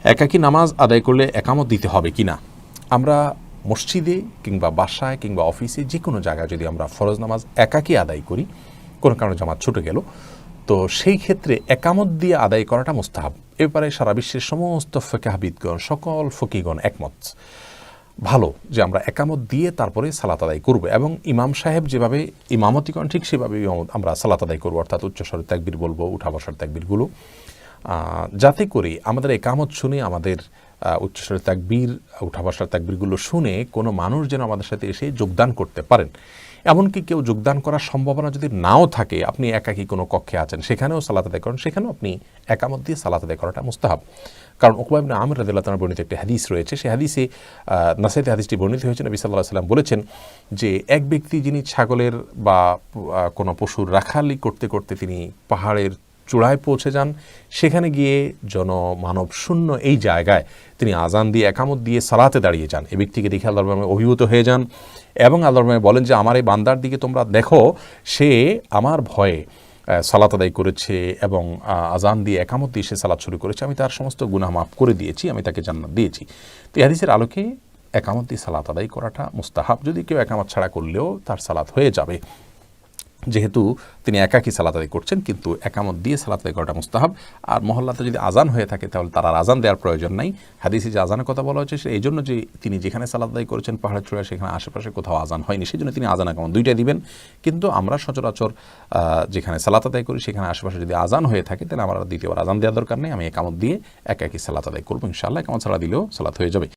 একাকী নামাজ আদায় করলে একামত দিতে হবে কি না? আমরা মসজিদে কিংবা বাসায় কিংবা অফিসে যে কোনো জায়গায় যদি আমরা ফরজ নামাজ একাকী আদায় করি, কোনো কারণে জামাত ছুটে গেল, তো সেই ক্ষেত্রে একামত দিয়ে আদায় করাটা মুস্তাহাব। এ ব্যাপারে সারা বিশ্বের সমস্ত ফিকহাবিদগণ, সকল ফকিগণ একমত। ভালো যে আমরা একামত দিয়ে তারপরে সালাত আদায় করব, এবং ইমাম সাহেব যেভাবে ইমামতি করেন ঠিক সেভাবে আমরা সালাত আদায় করবো, অর্থাৎ উচ্চস্বরে তাকবীর বলবো, উঠা বসার তাকবীরগুলো, যাতে করে আমাদের একামত শুনে আমাদের উচ্চস্বরে তাকবীর, উঠা বসার তাকবীরগুলো শুনে কোনো মানুষ যেন আমাদের সাথে এসে যোগদান করতে পারেন। এমনকি কেউ যোগদান করার সম্ভাবনা যদি নাও থাকে, আপনি একাকী কোনো কক্ষে আছেন, সেখানেও সালাত আদায় করেন, সেখানেও আপনি একামত দিয়ে সালাত আদায় করাটা মুস্তাহাব। কারণ উকবা ইবনে আমির রাদিয়াল্লাহু তাআলা বর্ণিত একটি হাদিস রয়েছে, সেই হাদিসে নাসাইতে হাদিসটি বর্ণিত হয়েছে। নবী সাল্লাল্লাহু আলাইহি ওয়াসাল্লাম বলেছেন যে এক ব্যক্তি যিনি ছাগলের বা কোনো পশুর রাখালি করতে করতে তিনি পাহাড়ের চূড়ায় পৌঁছে যান, সেখানে গিয়ে জনমানব শূন্য এই জায়গায় তিনি আজান দিয়ে একামত দিয়ে সালাতে দাঁড়িয়ে যান। এই ব্যক্তিকে দেখে আল্লাহর নামে অভিভূত হয়ে যান এবং আল্লাহর নামে বলেন যে আমার এই বান্দার দিকে তোমরা দেখো, সে আমার ভয়ে সালাত আদায় করেছে এবং আজান দিয়ে একামত দিয়ে সে সালাত শুরু করেছে, আমি তার সমস্ত গুনাহ মাফ করে দিয়েছি, আমি তাকে জান্নাত দিয়েছি। তো এই হাদিসের আলোকে একামত দিয়ে সালাত আদায় করাটা মুস্তাহাব। যদি কেউ একামত ছাড়া করলেও তার সালাত হয়ে যাবে, যেহেতু তিনি একাকী সালাত আদায় করছেন, কিন্তু একামত দিয়ে সালাত আদায় করাটা মুস্তাহাব। আর মহল্লাতে যদি আজান হয়ে থাকে তাহলে তার আর আজান দেওয়ার প্রয়োজন নাই। হাদিসে যে আজানের কথা বলা হচ্ছে এই জন্য যে তিনি যেখানে সালাত আদায় করেছেন পাহাড়ের চূড়ায়, সেখানে আশেপাশে কোথাও আজান হয়নি, সেই জন্য তিনি আজান একামত দুইটাই দিবেন। কিন্তু আমরা সচরাচর যেখানে সালাত আদায় করি সেখানে আশেপাশে যদি আজান হয়ে থাকে, তাহলে আমার দ্বিতীয়বার আজান দেওয়ার দরকার নেই, আমি একামত দিয়ে একাকী সালাত আদায় করবো ইনশাআল্লাহ। একামত ছাড়া দিলেও সালাত হয়ে যাবে।